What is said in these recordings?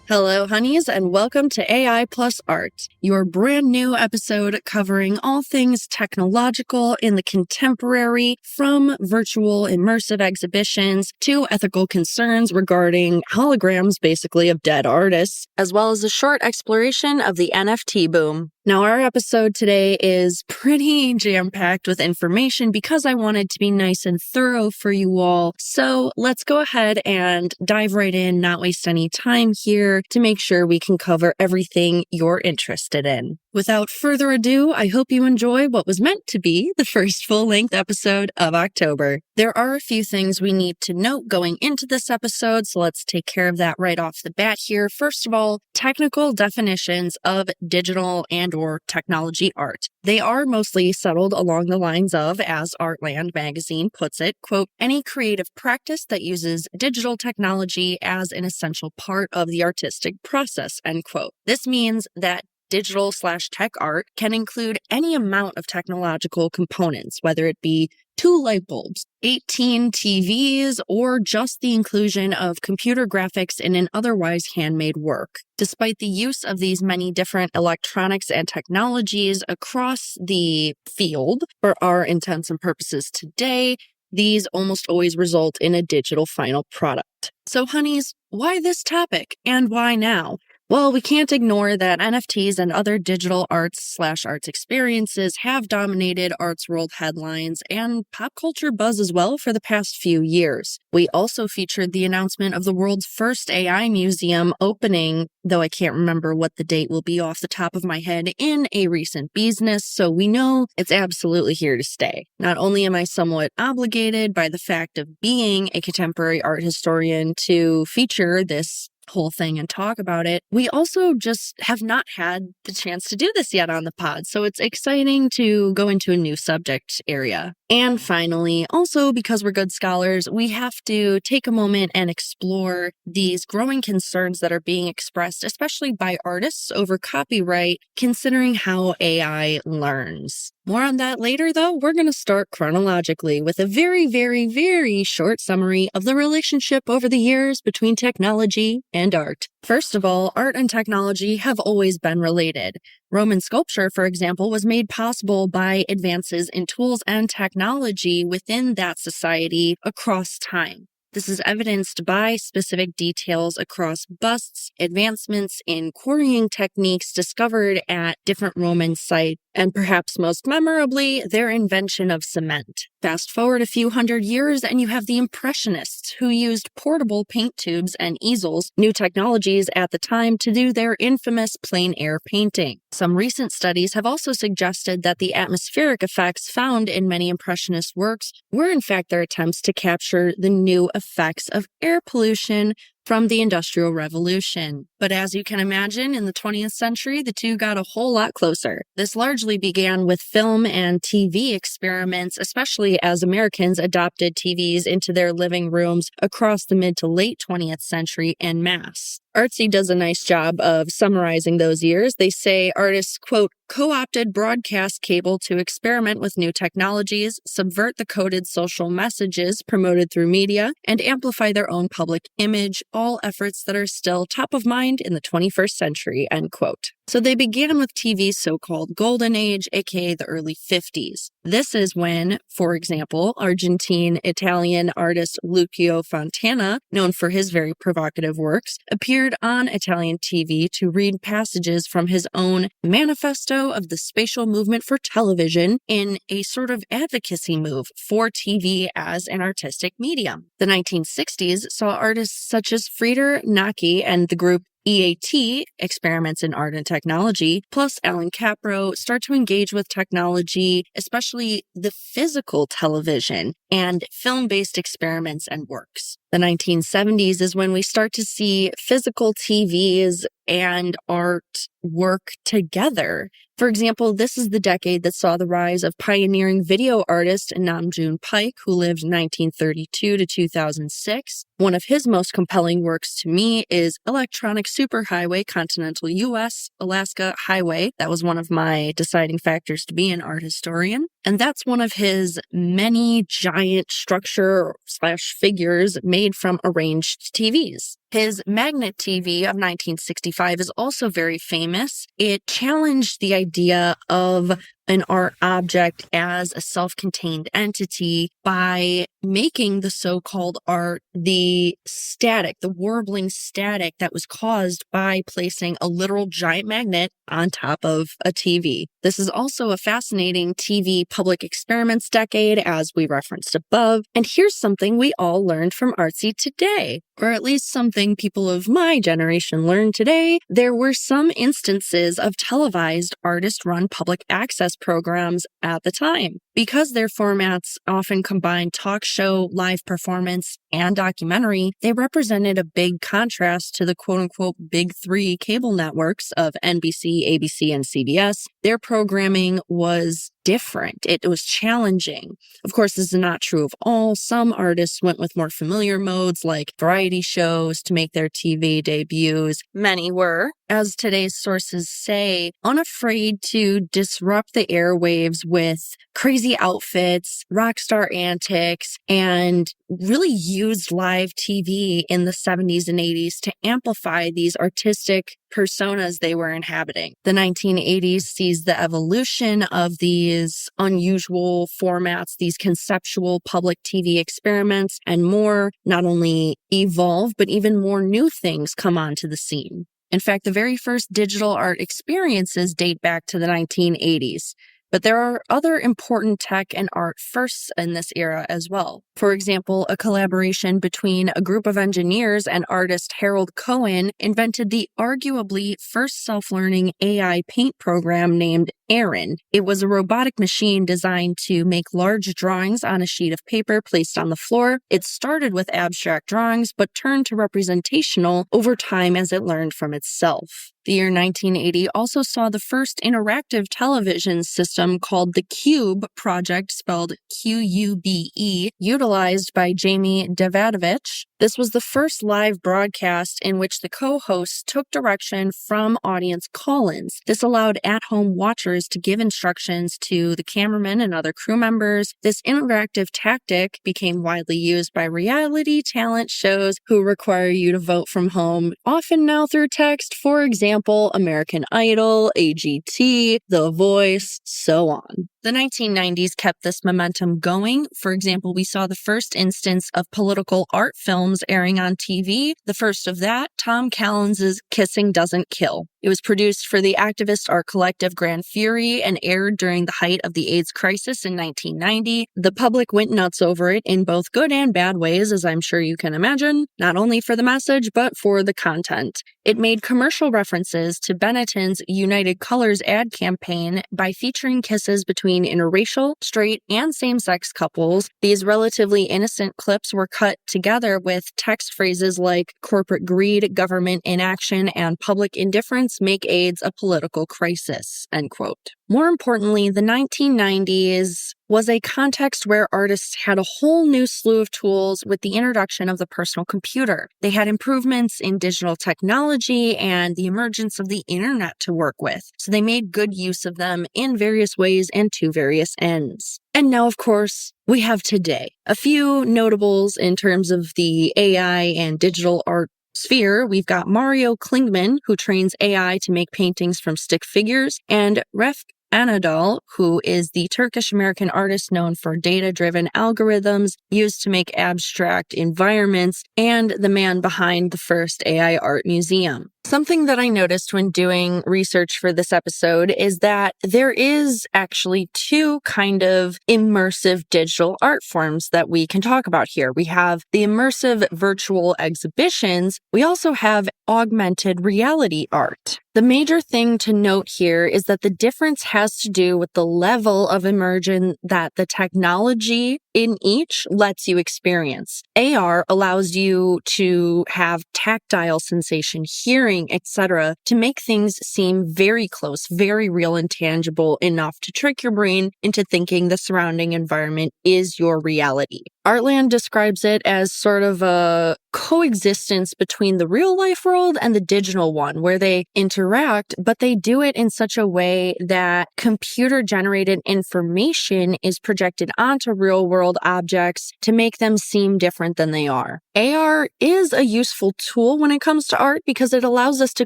Hello, honeys, and welcome to Ai+Art, your brand new episode covering all things technological in the contemporary, from virtual immersive exhibitions to ethical concerns regarding holograms, basically, of dead artists, as well as a short exploration of the NFT boom. Now, our episode today is pretty jam-packed with information because I wanted to be nice and thorough for you all. So let's go ahead and dive right in, not waste any time here to make sure we can cover everything you're interested in. Without further ado, I hope you enjoy what was meant to be the first full-length episode of October. There are a few things we need to note going into this episode, so let's take care of that right off the bat here. First of all, technical definitions of digital and/or technology art. They are mostly settled along the lines of, as Artland magazine puts it, quote, any creative practice that uses digital technology as an essential part of the artistic process, end quote. This means that digital/tech art can include any amount of technological components, whether it be 2 light bulbs, 18 TVs, or just the inclusion of computer graphics in an otherwise handmade work. Despite the use of these many different electronics and technologies across the field, for our intents and purposes today, these almost always result in a digital final product. So, honeys, why this topic and why now? Well, we can't ignore that NFTs and other digital arts/arts experiences have dominated arts world headlines and pop culture buzz as well for the past few years. We also featured the announcement of the world's first AI museum opening, though I can't remember what the date will be off the top of my head, in a recent business, so we know it's absolutely here to stay. Not only am I somewhat obligated by the fact of being a contemporary art historian to feature this whole thing and talk about it, we also just have not had the chance to do this yet on the pod, so it's exciting to go into a new subject area. And finally, also because we're good scholars, we have to take a moment and explore these growing concerns that are being expressed, especially by artists, over copyright, considering how AI learns. More on that later, though. We're going to start chronologically with a very, very, very short summary of the relationship over the years between technology and art. First of all, art and technology have always been related. Roman sculpture, for example, was made possible by advances in tools and technology within that society across time. This is evidenced by specific details across busts, advancements in quarrying techniques discovered at different Roman sites, and perhaps most memorably, their invention of cement. Fast forward a few hundred years and you have the Impressionists, who used portable paint tubes and easels, new technologies at the time, to do their infamous plein air painting. Some recent studies have also suggested that the atmospheric effects found in many Impressionist works were in fact their attempts to capture the new effects of air pollution from the Industrial Revolution. But as you can imagine, in the 20th century, the two got a whole lot closer. This largely began with film and TV experiments, especially as Americans adopted TVs into their living rooms across the mid to late 20th century en masse. Artsy does a nice job of summarizing those years. They say artists, quote, co-opted broadcast cable to experiment with new technologies, subvert the coded social messages promoted through media, and amplify their own public image, all efforts that are still top of mind in the 21st century, end quote. So they began with TV's so-called golden age, aka the early 50s. This is when, for example, Argentine-Italian artist Lucio Fontana, known for his very provocative works, appeared on Italian TV to read passages from his own Manifesto of the Spatial Movement for Television in a sort of advocacy move for TV as an artistic medium. The 1960s saw artists such as Frieder Naki and the group EAT, Experiments in Art and Technology, plus Alan Capro, start to engage with technology, especially the physical television and film-based experiments and works. The 1970s is when we start to see physical TVs and art work together. For example, this is the decade that saw the rise of pioneering video artist Nam June Paik, who lived 1932 to 2006. One of his most compelling works to me is Electronic Superhighway Continental U.S. Alaska Highway. That was one of my deciding factors to be an art historian. And that's one of his many giant structure/figures made from arranged TVs. His magnet TV of 1965 is also very famous. It challenged the idea of an art object as a self-contained entity by making the so-called art the static, the warbling static that was caused by placing a literal giant magnet on top of a TV. This is also a fascinating TV public experiments decade, as we referenced above. And here's something we all learned from Artsy today, or at least something people of my generation learned today. There were some instances of televised artist-run public access programs at the time. Because their formats often combined talk show, live performance, and documentary, they represented a big contrast to the quote-unquote big three cable networks of NBC, ABC, and CBS. Their programming was different. It was challenging. Of course, this is not true of all. Some artists went with more familiar modes like variety shows to make their TV debuts. Many were, as today's sources say, unafraid to disrupt the airwaves with crazy outfits, rock star antics, and really used live TV in the 70s and 80s to amplify these artistic personas they were inhabiting. The 1980s sees the evolution of these unusual formats, these conceptual public TV experiments, and more not only evolve, but even more new things come onto the scene. In fact, the very first digital art experiences date back to the 1980s. But there are other important tech and art firsts in this era as well. For example, a collaboration between a group of engineers and artist Harold Cohen invented the arguably first self-learning AI paint program named Aaron. It was a robotic machine designed to make large drawings on a sheet of paper placed on the floor. It started with abstract drawings, but turned to representational over time as it learned from itself. The year 1980 also saw the first interactive television system called the Cube project, spelled Q-U-B-E, utilized by Jamie Davadovich. This was the first live broadcast in which the co-hosts took direction from audience call-ins. This allowed at-home watchers to give instructions to the cameraman and other crew members. This interactive tactic became widely used by reality talent shows who require you to vote from home, often now through text. For example, American Idol, AGT, The Voice, so on. The 1990s kept this momentum going. For example, we saw the first instance of political art films airing on TV. The first of that, Tom Callins's Kissing Doesn't Kill. It was produced for the activist art collective Grand Fury and aired during the height of the AIDS crisis in 1990. The public went nuts over it in both good and bad ways, as I'm sure you can imagine, not only for the message, but for the content. It made commercial references to Benetton's United Colors ad campaign by featuring kisses between interracial, straight, and same-sex couples. These relatively innocent clips were cut together with text phrases like corporate greed, government inaction, and public indifference make AIDS a political crisis, end quote. More importantly, the 1990s was a context where artists had a whole new slew of tools with the introduction of the personal computer. They had improvements in digital technology and the emergence of the internet to work with, so they made good use of them in various ways and to various ends. And now, of course, we have today. A few notables in terms of the AI and digital art sphere. We've got Mario Klingman, who trains AI to make paintings from stick figures, and Refik Anadol, who is the Turkish-American artist known for data-driven algorithms used to make abstract environments, and the man behind the first AI art museum. Something that I noticed when doing research for this episode is that there is actually two kind of immersive digital art forms that we can talk about here. We have the immersive virtual exhibitions. We also have augmented reality art. The major thing to note here is that the difference has to do with the level of immersion that the technology in each lets you experience. AR allows you to have tactile sensation, hearing, etc., to make things seem very close, very real and tangible enough to trick your brain into thinking the surrounding environment is your reality. Artland describes it as sort of a coexistence between the real life world and the digital one, where they interact, but they do it in such a way that computer generated information is projected onto real world objects to make them seem different than they are. AR is a useful tool when it comes to art because it allows us to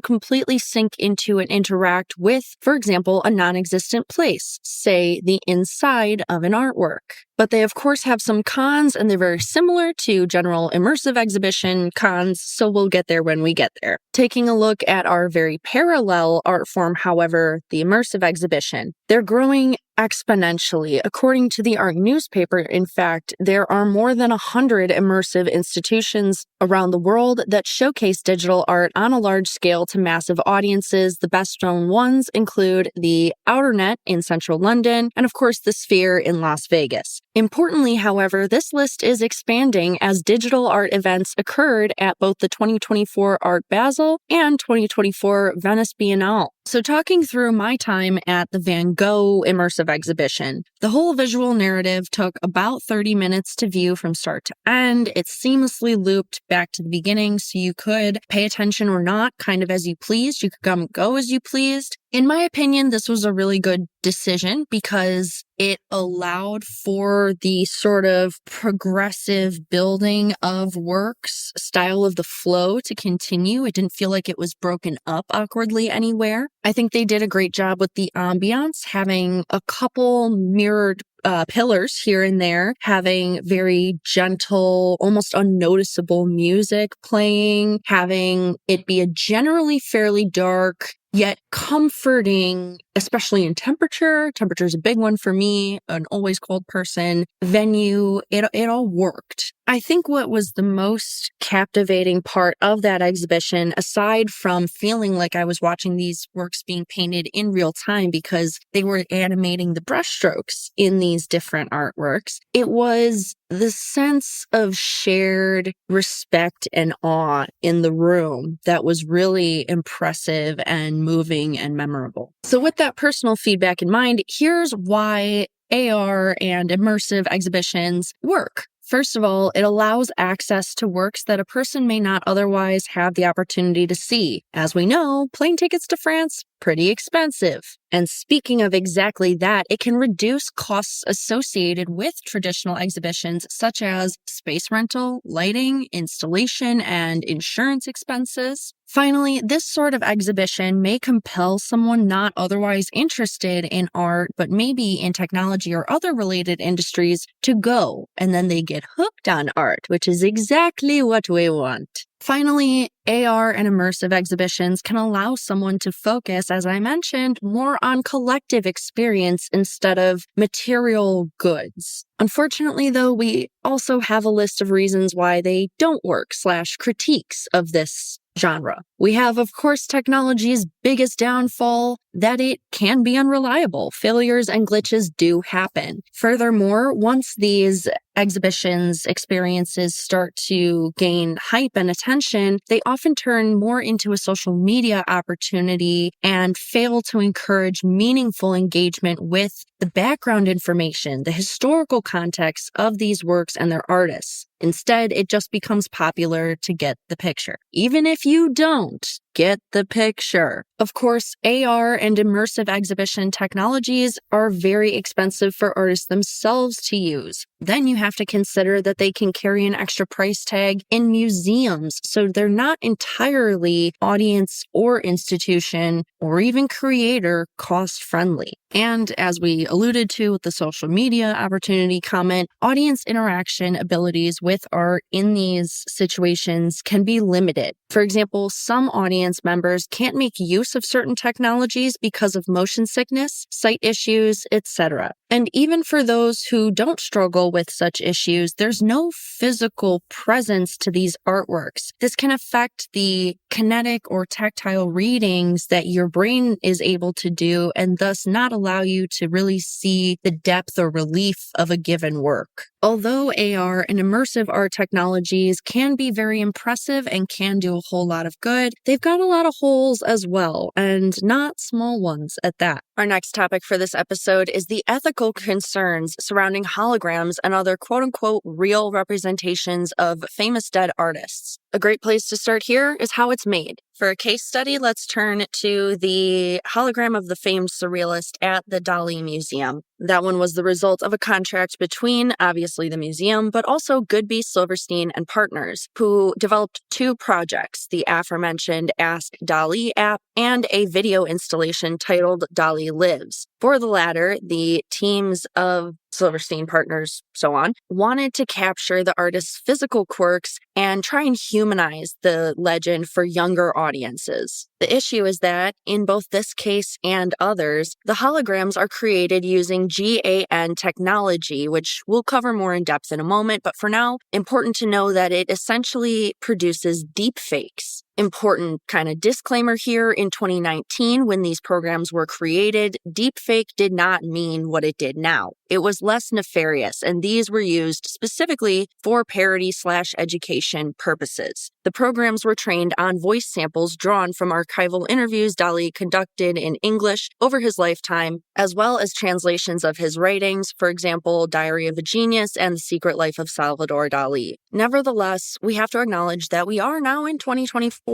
completely sink into and interact with, for example, a non-existent place, say the inside of an artwork. But they, of course, have some cons, and they're very similar to general immersive exhibition cons, so we'll get there when we get there. Taking a look at our very parallel art form, however, the immersive exhibition, they're growing exponentially. According to the art newspaper, in fact, there are more than 100 immersive institutions around the world that showcase digital art on a large scale to massive audiences. The best known ones include the Outernet in central London and, of course, the Sphere in Las Vegas. Importantly, however, this list is expanding as digital art events occurred at both the 2024 Art Basel and 2024 Venice Biennale. So talking through my time at the Van Gogh immersive exhibition, the whole visual narrative took about 30 minutes to view from start to end. It seamlessly looped back to the beginning, so you could pay attention or not, kind of as you pleased. You could come and go as you pleased. In my opinion, this was a really good decision because it allowed for the sort of progressive building of works, style of the flow to continue. It didn't feel like it was broken up awkwardly anywhere. I think they did a great job with the ambiance, having a couple mirrored pillars here and there, having very gentle, almost unnoticeable music playing, having it be a generally fairly dark, yet comforting, especially in temperature. Temperature is a big one for me, an always cold person. Venue, it all worked. I think what was the most captivating part of that exhibition, aside from feeling like I was watching these works being painted in real time because they were animating the brushstrokes in these different artworks, it was the sense of shared respect and awe in the room that was really impressive and moving and memorable. So with that personal feedback in mind, here's why AR and immersive exhibitions work. First of all, it allows access to works that a person may not otherwise have the opportunity to see. As we know, plane tickets to France, pretty expensive. And speaking of exactly that, it can reduce costs associated with traditional exhibitions such as space rental, lighting, installation, and insurance expenses. Finally, this sort of exhibition may compel someone not otherwise interested in art, but maybe in technology or other related industries to go, and then they get hooked on art, which is exactly what we want. Finally, AR and immersive exhibitions can allow someone to focus, as I mentioned, more on collective experience instead of material goods. Unfortunately, though, we also have a list of reasons why they don't work / critiques of this genre. We have, of course, technology's biggest downfall, that it can be unreliable. Failures and glitches do happen. Furthermore, once these exhibitions, experiences start to gain hype and attention, they often turn more into a social media opportunity and fail to encourage meaningful engagement with the background information, the historical context of these works and their artists. Instead, it just becomes popular to get the picture. Even if you don't get the picture. Of course, AR and immersive exhibition technologies are very expensive for artists themselves to use. Then you have to consider that they can carry an extra price tag in museums, so they're not entirely audience or institution or even creator cost friendly. And as we alluded to with the social media opportunity comment, audience interaction abilities with art in these situations can be limited. For example, some audience members can't make use of certain technologies because of motion sickness, sight issues, etc. And even for those who don't struggle with such issues, there's no physical presence to these artworks. This can affect the kinetic or tactile readings that your brain is able to do and thus not allow you to really see the depth or relief of a given work. Although AR and immersive art technologies can be very impressive and can do a whole lot of good, they've got a lot of holes as well, and not small ones at that. Our next topic for this episode is the ethical concerns surrounding holograms and other quote-unquote real representations of famous dead artists. A great place to start here is how it's made. For a case study, let's turn to the hologram of the famed surrealist at the Dali Museum. That one was the result of a contract between, obviously, the museum, but also Goodby, Silverstein, and Partners, who developed two projects, the aforementioned Ask Dali app and a video installation titled Dali Lives. For the latter, the teams of Silverstein, Partners, so on, wanted to capture the artist's physical quirks and try and humanize the legend for younger audiences. The issue is that, in both this case and others, the holograms are created using GAN technology, which we'll cover more in depth in a moment, but for now, important to know that it essentially produces deepfakes. Important kind of disclaimer here, in 2019, when these programs were created, deepfake did not mean what it did now. It was less nefarious, and these were used specifically for parody/education purposes. The programs were trained on voice samples drawn from archival interviews Dali conducted in English over his lifetime, as well as translations of his writings, for example, Diary of a Genius and The Secret Life of Salvador Dali. Nevertheless, we have to acknowledge that we are now in 2024.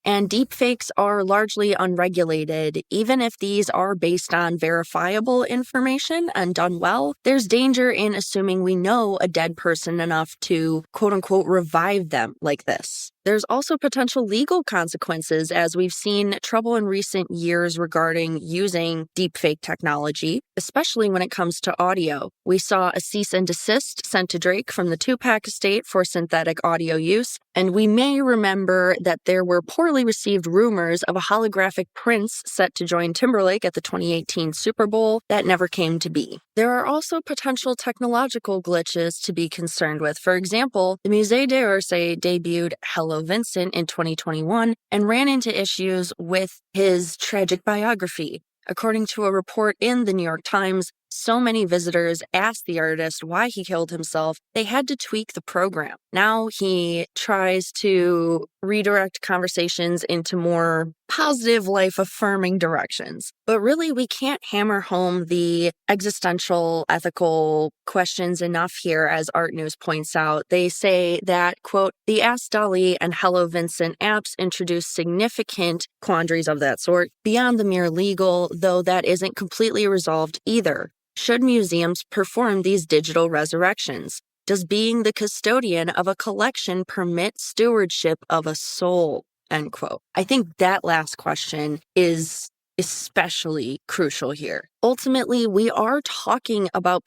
And deepfakes are largely unregulated. Even if these are based on verifiable information and done well, there's danger in assuming we know a dead person enough to, quote-unquote, revive them like this. There's also potential legal consequences, as we've seen trouble in recent years regarding using deepfake technology, especially when it comes to audio. We saw a cease and desist sent to Drake from the Tupac estate for synthetic audio use, and we may remember that there were poorly received rumors of a holographic Prince set to join Timberlake at the 2018 Super Bowl that never came to be. There are also potential technological glitches to be concerned with. For example, the Musée d'Orsay debuted Hello Vincent in 2021 and ran into issues with his tragic biography. According to a report in the New York Times, so many visitors asked the artist why he killed himself, they had to tweak the program. Now he tries to redirect conversations into more positive, life-affirming directions. But really, we can't hammer home the existential, ethical questions enough here, as Art News points out. They say that, quote, the Ask Dali and Hello Vincent apps introduce significant quandaries of that sort beyond the mere legal, though that isn't completely resolved either. Should museums perform these digital resurrections? Does being the custodian of a collection permit stewardship of a soul? End quote. I think that last question is especially crucial here. Ultimately, we are talking about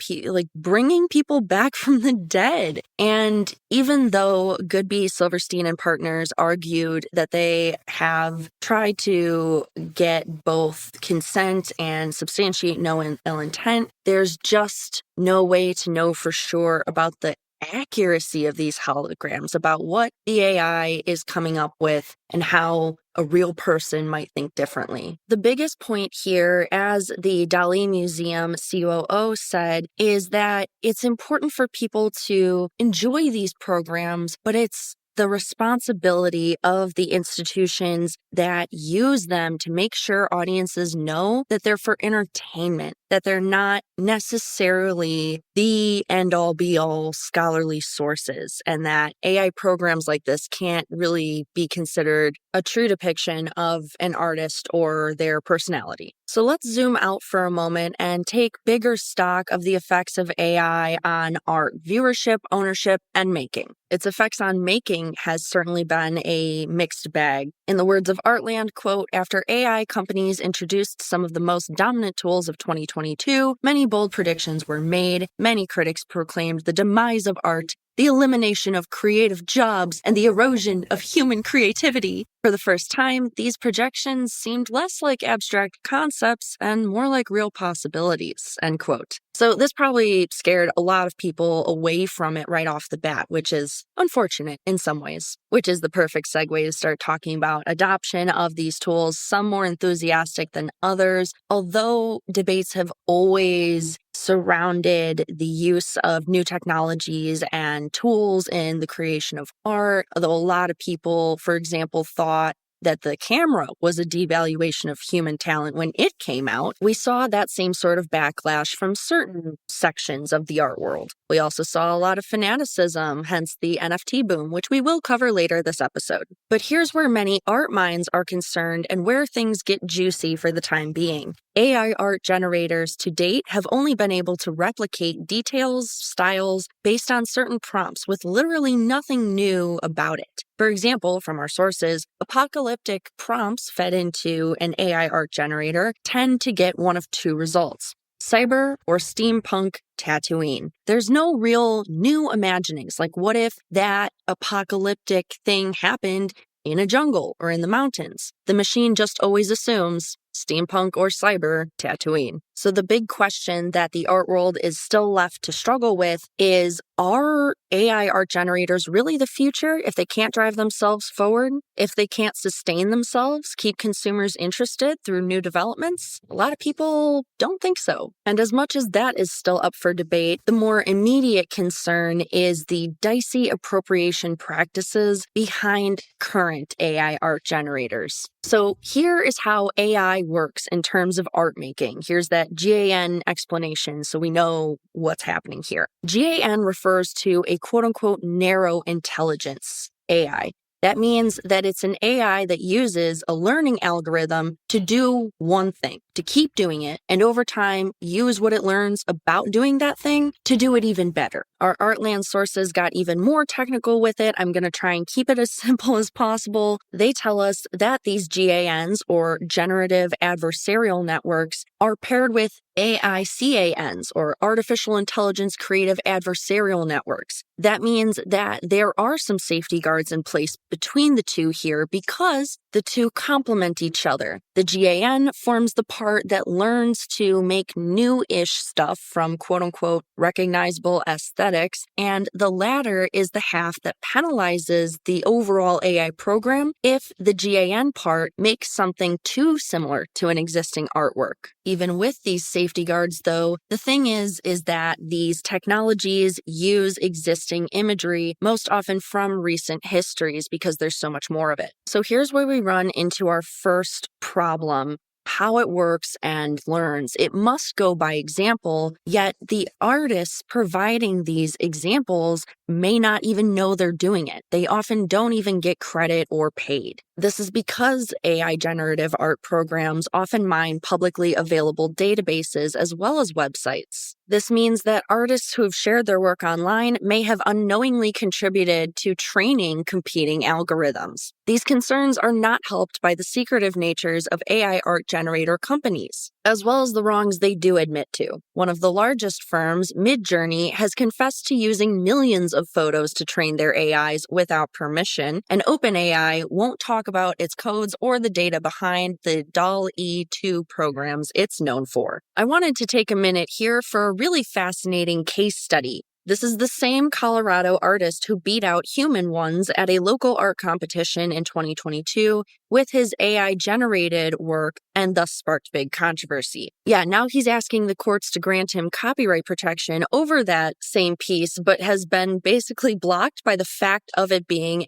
bringing people back from the dead. And even though Goodby, Silverstein, and Partners argued that they have tried to get both consent and substantiate no ill intent, there's just no way to know for sure about the accuracy of these holograms, about what the AI is coming up with and how a real person might think differently. The biggest point here, as the Dali Museum COO said, is that it's important for people to enjoy these programs, but it's the responsibility of the institutions that use them to make sure audiences know that they're for entertainment, that they're not necessarily the end-all be-all scholarly sources, and that AI programs like this can't really be considered a true depiction of an artist or their personality. So let's zoom out for a moment and take bigger stock of the effects of AI on art viewership, ownership, and making. Its effects on making has certainly been a mixed bag. In the words of Artland, quote, after AI companies introduced some of the most dominant tools of 2022, many bold predictions were made. Many critics proclaimed the demise of art, the elimination of creative jobs, and the erosion of human creativity. For the first time, these projections seemed less like abstract concepts and more like real possibilities, end quote. So this probably scared a lot of people away from it right off the bat, which is unfortunate in some ways, which is the perfect segue to start talking about adoption of these tools, some more enthusiastic than others. Although debates have always surrounded the use of new technologies and tools in the creation of art. Although a lot of people, for example, thought that the camera was a devaluation of human talent when it came out, we saw that same sort of backlash from certain sections of the art world. We also saw a lot of fanaticism, hence the NFT boom, which we will cover later this episode. But here's where many art minds are concerned and where things get juicy for the time being. AI art generators to date have only been able to replicate details, styles, based on certain prompts with literally nothing new about it. For example, from our sources, apocalyptic prompts fed into an AI art generator tend to get one of two results: cyber or steampunk Tatooine. There's no real new imaginings, like what if that apocalyptic thing happened in a jungle or in the mountains? The machine just always assumes steampunk or cyber Tatooine. So the big question that the art world is still left to struggle with is, are AI art generators really the future if they can't drive themselves forward? If they can't sustain themselves, keep consumers interested through new developments? A lot of people don't think so. And as much as that is still up for debate, the more immediate concern is the dicey appropriation practices behind current AI art generators. So here is how AI works in terms of art making. Here's that GAN explanation so we know what's happening here. GAN refers to a quote-unquote narrow intelligence AI. That means that it's an AI that uses a learning algorithm to do one thing, to keep doing it, and over time use what it learns about doing that thing to do it even better. Our Artland sources got even more technical with it. I'm going to try and keep it as simple as possible. They tell us that these GANs, or generative adversarial networks, are paired with AICANs, or artificial intelligence creative adversarial networks. That means that there are some safety guards in place between the two here because the two complement each other. The GAN forms the part that learns to make new-ish stuff from quote-unquote recognizable aesthetics, and the latter is the half that penalizes the overall AI program if the GAN part makes something too similar to an existing artwork. Even with these safety guards, though, the thing is that these technologies use existing imagery, most often from recent histories, because there's so much more of it. So here's where we run into our first problem: how it works and learns. It must go by example, yet the artists providing these examples may not even know they're doing it. They often don't even get credit or paid. This is because AI generative art programs often mine publicly available databases as well as websites. This means that artists who have shared their work online may have unknowingly contributed to training competing algorithms. These concerns are not helped by the secretive natures of AI art generator companies, as well as the wrongs they do admit to. One of the largest firms, Midjourney, has confessed to using millions of photos to train their AIs without permission, and OpenAI won't talk about its codes or the data behind the DALL-E 2 programs it's known for. I wanted to take a minute here for a really fascinating case study. This is the same Colorado artist who beat out human ones at a local art competition in 2022 with his AI-generated work and thus sparked big controversy. Yeah, now he's asking the courts to grant him copyright protection over that same piece, but has been basically blocked by the fact of it being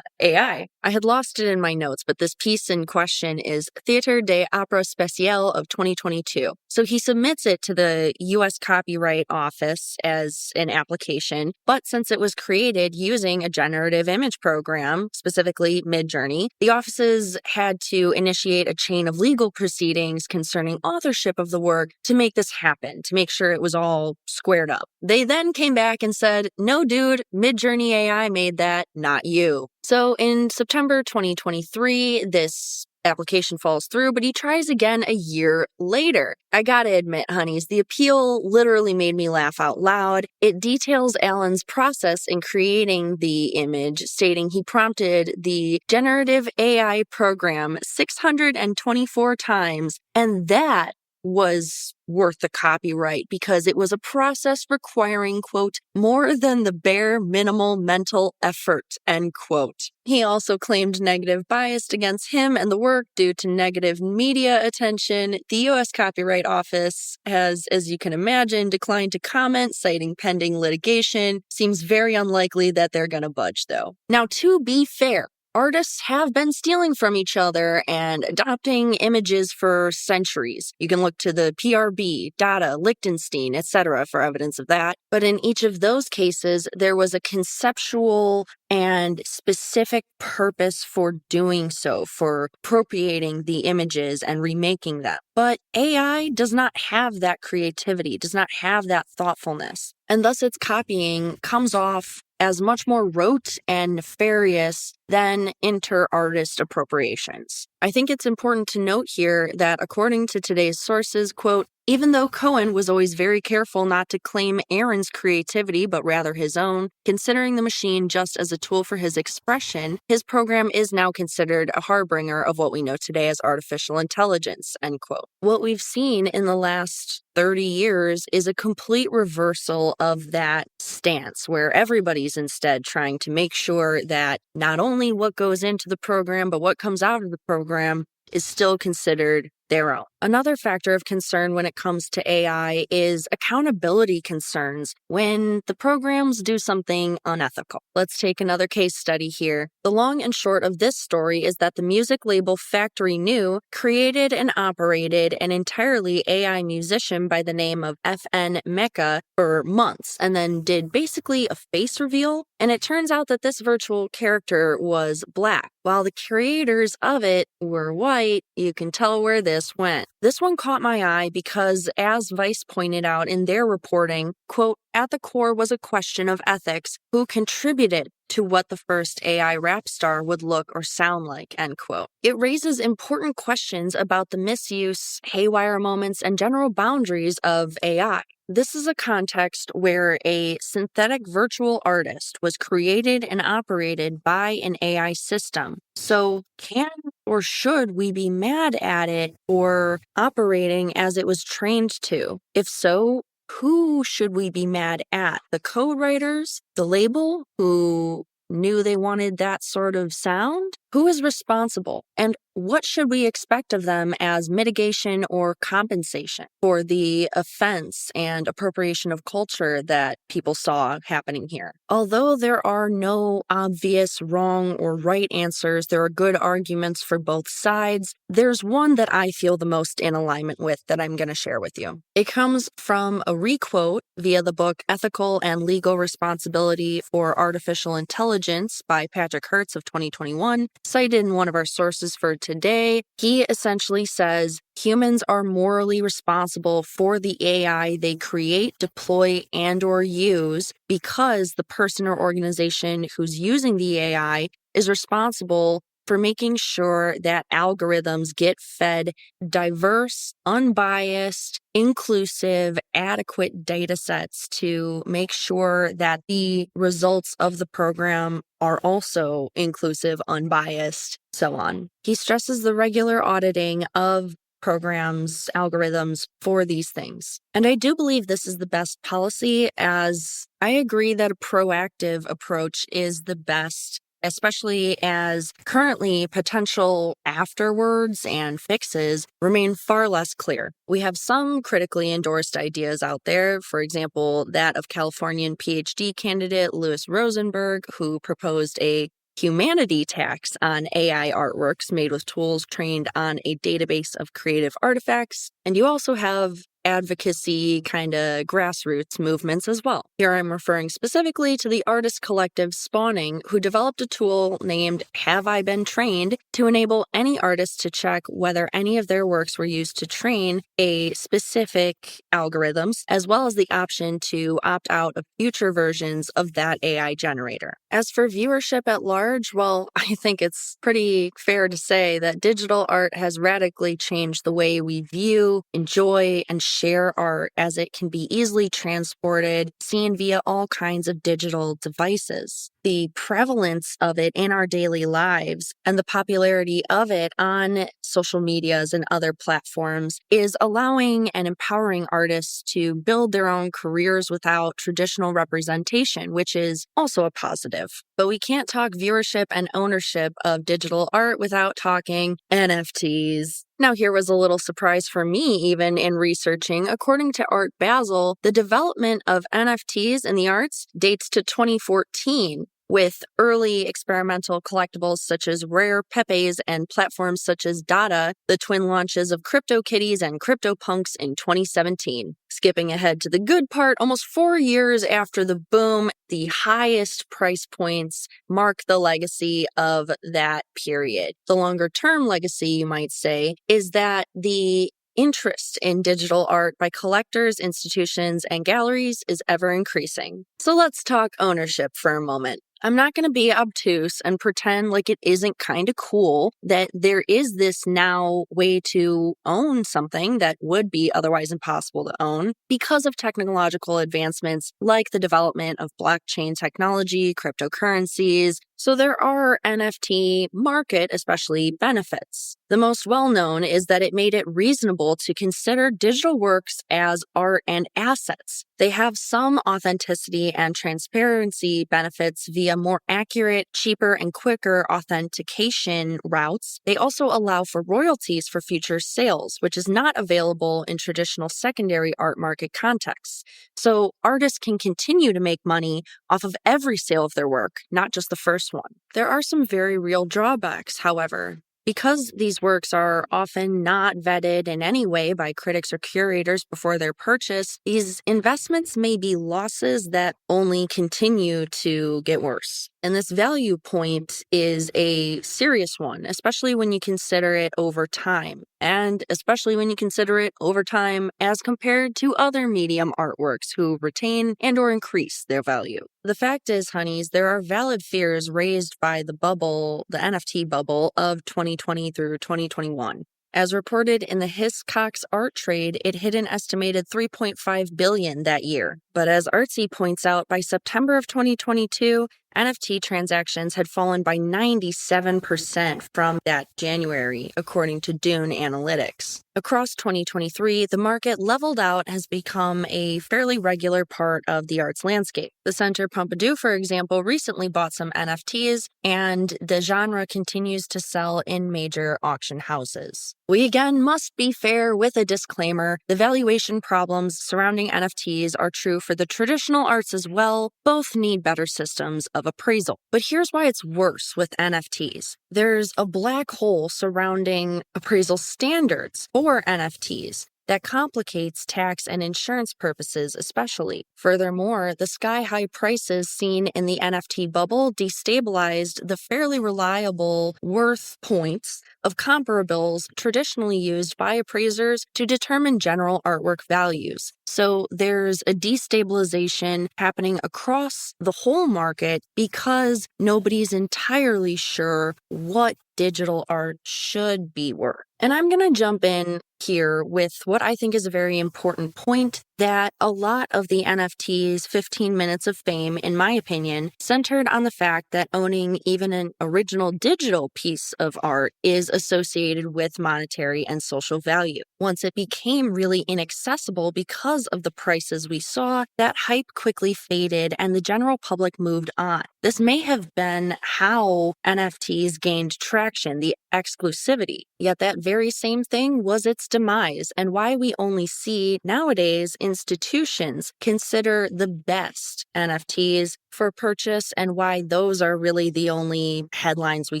AI. I had lost it in my notes, but this piece in question is Theatre de Opera Spéciale of 2022. So he submits it to the U.S. Copyright Office as an application, but since it was created using a generative image program, specifically Midjourney, the offices had to initiate a chain of legal proceedings concerning authorship of the work to make this happen, to make sure it was all squared up. They then came back and said, no, dude, Midjourney AI made that, not you. So in September 2023, this application falls through, but he tries again a year later. I gotta admit, honeys, the appeal literally made me laugh out loud. It details Alan's process in creating the image, stating he prompted the generative AI program 624 times, and that was worth the copyright because it was a process requiring, quote, more than the bare minimal mental effort, end quote. He also claimed negative bias against him and the work due to negative media attention. The U.S. Copyright Office has, as you can imagine, declined to comment, citing pending litigation. Seems very unlikely that they're going to budge, though. Now, to be fair, artists have been stealing from each other and adopting images for centuries. You can look to the PRB, Dada, Lichtenstein, etc. for evidence of that. But in each of those cases, there was a conceptual and specific purpose for doing so, for appropriating the images and remaking them. But AI does not have that creativity, does not have that thoughtfulness. And thus its copying comes off as much more rote and nefarious than inter-artist appropriations. I think it's important to note here that according to today's sources, quote, even though Cohen was always very careful not to claim Aaron's creativity, but rather his own, considering the machine just as a tool for his expression, his program is now considered a harbinger of what we know today as artificial intelligence, end quote. What we've seen in the last 30 years is a complete reversal of that stance, where everybody's instead trying to make sure that not only what goes into the program, but what comes out of the program is still considered their own. Another factor of concern when it comes to AI is accountability concerns when the programs do something unethical. Let's take another case study here. The long and short of this story is that the music label Factory New created and operated an entirely AI musician by the name of FN Mecca for months and then did basically a face reveal. And it turns out that this virtual character was black. While the creators of it were white, you can tell where this went. This one caught my eye because, as Vice pointed out in their reporting, quote, at the core was a question of ethics, who contributed to what the first AI rap star would look or sound like, end quote. It raises important questions about the misuse, haywire moments, and general boundaries of AI. This is a context where a synthetic virtual artist was created and operated by an AI system. So can or should we be mad at it for operating as it was trained to? If so, who should we be mad at? The code writers? The label who knew they wanted that sort of sound? Who is responsible? And what should we expect of them as mitigation or compensation for the offense and appropriation of culture that people saw happening here? Although there are no obvious wrong or right answers, there are good arguments for both sides. There's one that I feel the most in alignment with that I'm going to share with you. It comes from a requote via the book Ethical and Legal Responsibility for Artificial Intelligence by Patrick Hertz of 2021, cited in one of our sources for today. He essentially says, humans are morally responsible for the AI they create, deploy, and or use because the person or organization who's using the AI is responsible for making sure that algorithms get fed diverse, unbiased, inclusive, adequate data sets to make sure that the results of the program are also inclusive, unbiased, so on. He stresses the regular auditing of programs, algorithms for these things. And I do believe this is the best policy, as I agree that a proactive approach is the best, especially as currently potential afterwards and fixes remain far less clear. We have some critically endorsed ideas out there, for example, that of Californian PhD candidate Louis Rosenberg, who proposed a humanity tax on AI artworks made with tools trained on a database of creative artifacts. And you also have advocacy kind of grassroots movements as well. Here I'm referring specifically to the artist collective Spawning, who developed a tool named Have I Been Trained to enable any artist to check whether any of their works were used to train a specific algorithms, as well as the option to opt out of future versions of that AI generator. As for viewership at large, well, I think it's pretty fair to say that digital art has radically changed the way we view, enjoy, and share art as it can be easily transported, seen via all kinds of digital devices. The prevalence of it in our daily lives and the popularity of it on social medias and other platforms is allowing and empowering artists to build their own careers without traditional representation, which is also a positive. But we can't talk viewership and ownership of digital art without talking NFTs. Now, here was a little surprise for me, even in researching. According to Art Basel, the development of NFTs in the arts dates to 2014, with early experimental collectibles such as rare Pepes and platforms such as Dada, the twin launches of CryptoKitties and CryptoPunks in 2017. Skipping ahead to the good part, almost 4 years after the boom, the highest price points mark the legacy of that period. The longer-term legacy, you might say, is that the interest in digital art by collectors, institutions, and galleries is ever increasing. So let's talk ownership for a moment. I'm not going to be obtuse and pretend like it isn't kind of cool that there is this now way to own something that would be otherwise impossible to own because of technological advancements like the development of blockchain technology, cryptocurrencies. So there are NFT market, especially benefits. The most well-known is that it made it reasonable to consider digital works as art and assets. They have some authenticity and transparency benefits via more accurate, cheaper, and quicker authentication routes. They also allow for royalties for future sales, which is not available in traditional secondary art market contexts. So artists can continue to make money off of every sale of their work, not just the first one. There are some very real drawbacks, however. Because these works are often not vetted in any way by critics or curators before their purchase, these investments may be losses that only continue to get worse. And this value point is a serious one, especially when you consider it over time, and especially when you consider it over time as compared to other medium artworks who retain and or increase their value. The fact is, honeys, there are valid fears raised by the NFT bubble of 2020 through 2021. As reported in the Hiscox art trade, it hit an estimated $3.5 billion that year. But as Artsy points out, by September of 2022, NFT transactions had fallen by 97% from that January, according to Dune Analytics. Across 2023, the market leveled out has become a fairly regular part of the arts landscape. The Centre Pompidou, for example, recently bought some NFTs, and the genre continues to sell in major auction houses. We again must be fair with a disclaimer. The valuation problems surrounding NFTs are true for the traditional arts as well. Both need better systems of appraisal. But here's why it's worse with NFTs. There's a black hole surrounding appraisal standards for NFTs that complicates tax and insurance purposes especially. Furthermore, the sky-high prices seen in the NFT bubble destabilized the fairly reliable worth points of comparables traditionally used by appraisers to determine general artwork values. So there's a destabilization happening across the whole market because nobody's entirely sure what digital art should be worth. And I'm going to jump in here with what I think is a very important point, that a lot of the NFT's 15 minutes of fame, in my opinion, centered on the fact that owning even an original digital piece of art is associated with monetary and social value. Once it became really inaccessible because of the prices we saw, that hype quickly faded and the general public moved on. This may have been how NFTs gained traction, the exclusivity. Yet that very same thing was its demise, and why we only see nowadays institutions consider the best NFTs for purchase, and why those are really the only headlines we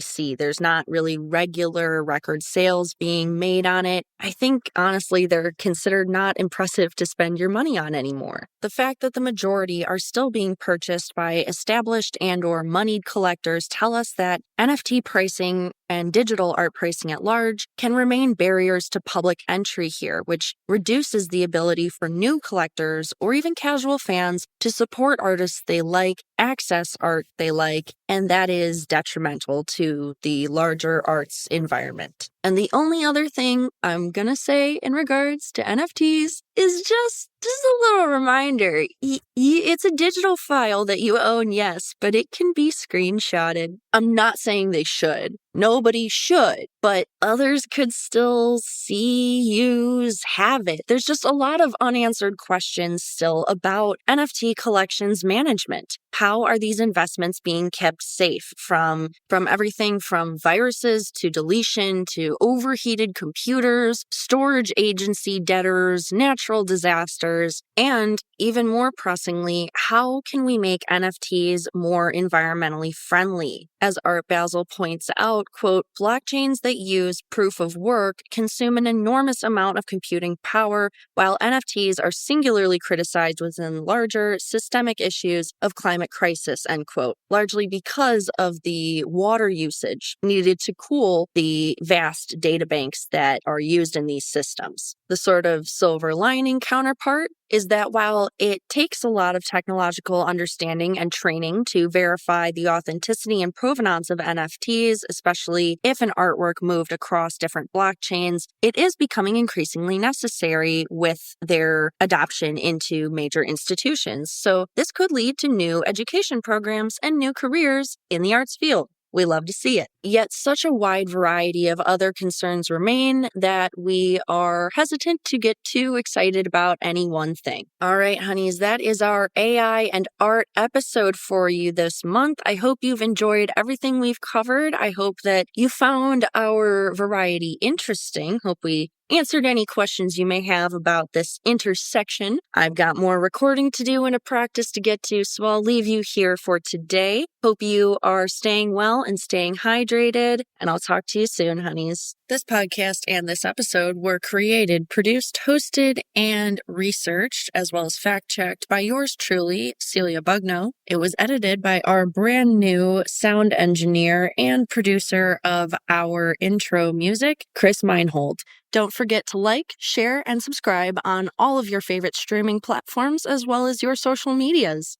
see. There's not really regular record sales being made on it. I think, honestly, they're considered not impressive to spend your money on anymore. The fact that the majority are still being purchased by established and or moneyed collectors tell us that NFT pricing and digital art pricing at large can remain barriers to public entry here, which reduces the ability for new collectors or even casual fans to support artists they like access art they like, and that is detrimental to the larger arts environment. And the only other thing I'm going to say in regards to NFTs is just a little reminder. It's a digital file that you own, yes, but it can be screenshotted. I'm not saying they should. Nobody should, but others could still see, use, have it. There's just a lot of unanswered questions still about NFT collections management. How are these investments being kept safe from everything from viruses to deletion to overheated computers, storage agency debtors, natural disasters, and even more pressingly, how can we make NFTs more environmentally friendly? As Art Basel points out, quote, blockchains that use proof of work consume an enormous amount of computing power, while NFTs are singularly criticized within larger systemic issues of climate crisis, end quote, largely because of the water usage needed to cool the vast data banks that are used in these systems. The sort of silver lining counterpart is that while it takes a lot of technological understanding and training to verify the authenticity and provenance of NFTs, especially if an artwork moved across different blockchains, it is becoming increasingly necessary with their adoption into major institutions. So this could lead to new education programs and new careers in the arts field. We love to see it. Yet such a wide variety of other concerns remain that we are hesitant to get too excited about any one thing. All right, honeys, that is our AI and art episode for you this month. I hope you've enjoyed everything we've covered. I hope that you found our variety interesting. Hope we answered any questions you may have about this intersection. I've got more recording to do and a practice to get to, so I'll leave you here for today. Hope you are staying well and staying hydrated, and I'll talk to you soon, honeys. This podcast and this episode were created, produced, hosted, and researched, as well as fact-checked by yours truly, Celia Bugno. It was edited by our brand new sound engineer and producer of our intro music, Chris Meinhold. Don't forget to like, share, and subscribe on all of your favorite streaming platforms as well as your social medias.